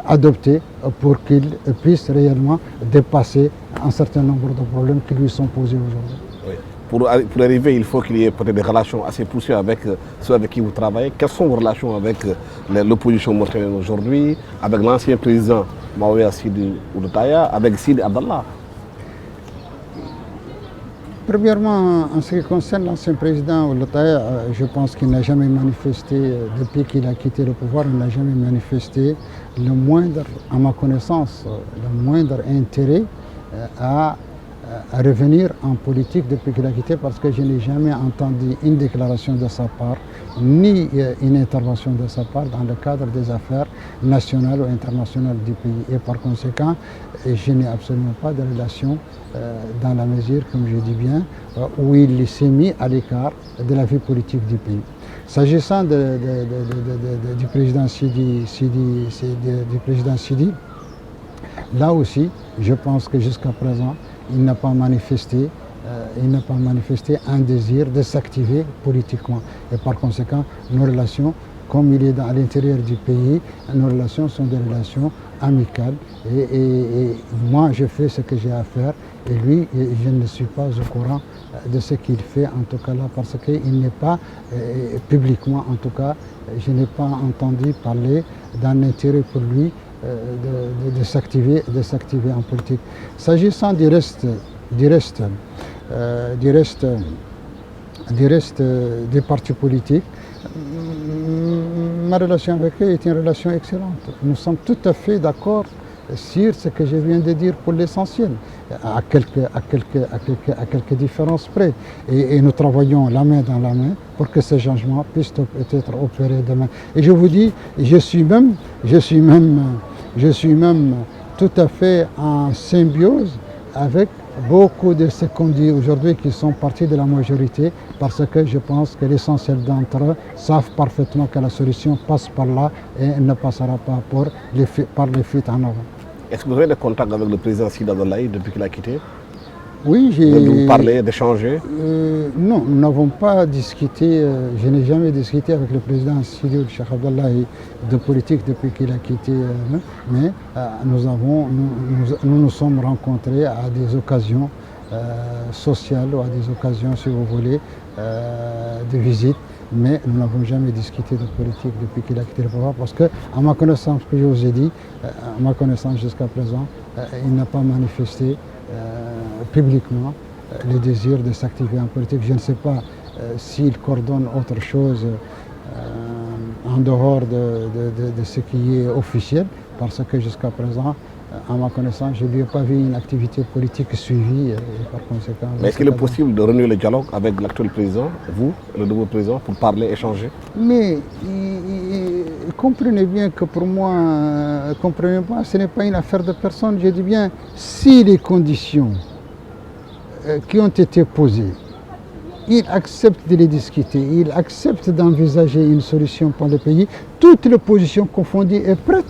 adoptées pour qu'ils puissent réellement dépasser un certain nombre de problèmes qui lui sont posés aujourd'hui. Oui. Pour arriver, il faut qu'il y ait peut-être des relations assez poussées avec ceux avec qui vous travaillez. Quelles sont vos relations avec l'opposition mauritanienne aujourd'hui, avec l'ancien président Maouya Sidi Ould Taya, avec Sidi Abdallah? Premièrement, en ce qui concerne l'ancien président Ould Taya, je pense qu'il n'a jamais manifesté, depuis qu'il a quitté le pouvoir, il n'a jamais manifesté le moindre, à ma connaissance, le moindre intérêt à revenir en politique depuis qu'il a quitté, parce que je n'ai jamais entendu une déclaration de sa part, ni une intervention de sa part dans le cadre des affaires nationales ou internationales du pays. Et par conséquent, je n'ai absolument pas de relation dans la mesure, comme je dis bien, où il s'est mis à l'écart de la vie politique du pays. S'agissant du président Sidi, là aussi, je pense que jusqu'à présent, il n'a pas manifesté un désir de s'activer politiquement. Et par conséquent, nos relations comme il est à l'intérieur du pays, nos relations sont des relations amicales. Et moi, je fais ce que j'ai à faire. Et lui, je ne suis pas au courant de ce qu'il fait, en tout cas là, parce qu'il n'est pas, publiquement en tout cas, je n'ai pas entendu parler d'un intérêt pour lui de s'activer en politique. S'agissant du reste des partis politiques, ma relation avec eux est une relation excellente. Nous sommes tout à fait d'accord sur ce que je viens de dire pour l'essentiel, à quelques différences près. Et nous travaillons la main dans la main pour que ces changements puissent être opérés demain. Et je vous dis, je suis même tout à fait en symbiose avec beaucoup de ceux qu'on dit aujourd'hui qui sont partis de la majorité, parce que je pense que l'essentiel d'entre eux savent parfaitement que la solution passe par là et elle ne passera pas par les fuites en avant. Est-ce que vous avez des contacts avec le président Sidi Abdoulaye depuis qu'il a quitté? Oui, de parler, d'échanger? Non, nous n'avons pas discuté, je n'ai jamais discuté avec le président Sidi Abdoulaye de politique depuis qu'il a quitté, mais nous nous sommes rencontrés à des occasions sociales ou à des occasions, si vous voulez, de visite, mais nous n'avons jamais discuté de politique depuis qu'il a quitté le pouvoir, parce que, à ma connaissance, ce que je vous ai dit, à ma connaissance jusqu'à présent, il n'a pas manifesté publiquement le désir de s'activer en politique. Je ne sais pas s'il coordonne autre chose en dehors de ce qui est officiel, parce que jusqu'à présent, à ma connaissance, je ne lui ai pas vu une activité politique suivie et par conséquent... Mais est-ce qu'il est possible de renouer le dialogue avec l'actuel président, vous, le nouveau président, pour parler, échanger? Mais comprenez bien que pour moi, comprenez pas, ce n'est pas une affaire de personne. Je dis bien, si les conditions qui ont été posées, il accepte de les discuter, il accepte d'envisager une solution pour le pays, toute l'opposition confondue est prête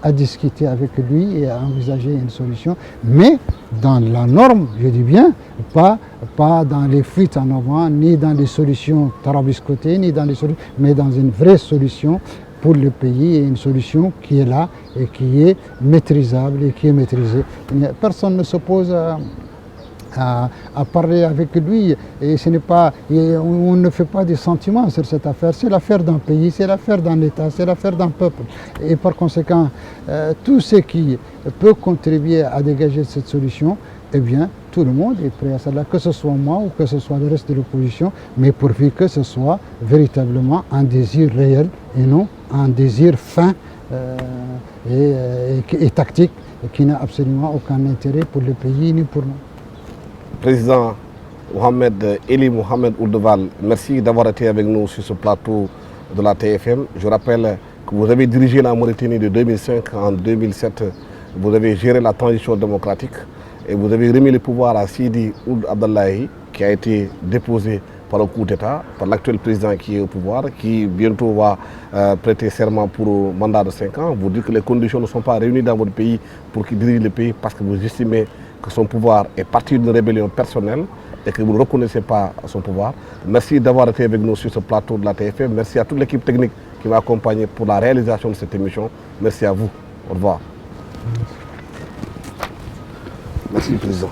à discuter avec lui et à envisager une solution, mais dans la norme, je dis bien, pas dans les fuites en avant, ni dans les solutions tarabiscotées, ni dans les solutions, mais dans une vraie solution pour le pays, et une solution qui est là et qui est maîtrisable et qui est maîtrisée. Personne ne s'oppose à parler avec lui, et on ne fait pas des sentiments sur cette affaire. C'est l'affaire d'un pays, c'est l'affaire d'un État, c'est l'affaire d'un peuple. Et par conséquent, tout ce qui peut contribuer à dégager cette solution, eh bien, tout le monde est prêt à cela, que ce soit moi ou que ce soit le reste de l'opposition, mais pourvu que ce soit véritablement un désir réel et non un désir fin et tactique, qui n'a absolument aucun intérêt pour le pays ni pour nous. Président Ely Mohamed Ould Val, merci d'avoir été avec nous sur ce plateau de la TFM. Je rappelle que vous avez dirigé la Mauritanie de 2005 en 2007. Vous avez géré la transition démocratique et vous avez remis le pouvoir à Sidi Ould Abdoulaye, qui a été déposé par le coup d'État, par l'actuel président qui est au pouvoir, qui bientôt va prêter serment pour un mandat de 5 ans. Vous dites que les conditions ne sont pas réunies dans votre pays pour qu'il dirige le pays, parce que vous estimez que son pouvoir est parti d'une rébellion personnelle et que vous ne reconnaissez pas son pouvoir. Merci d'avoir été avec nous sur ce plateau de la TFM. Merci à toute l'équipe technique qui m'a accompagné pour la réalisation de cette émission. Merci à vous. Au revoir. Merci, Président.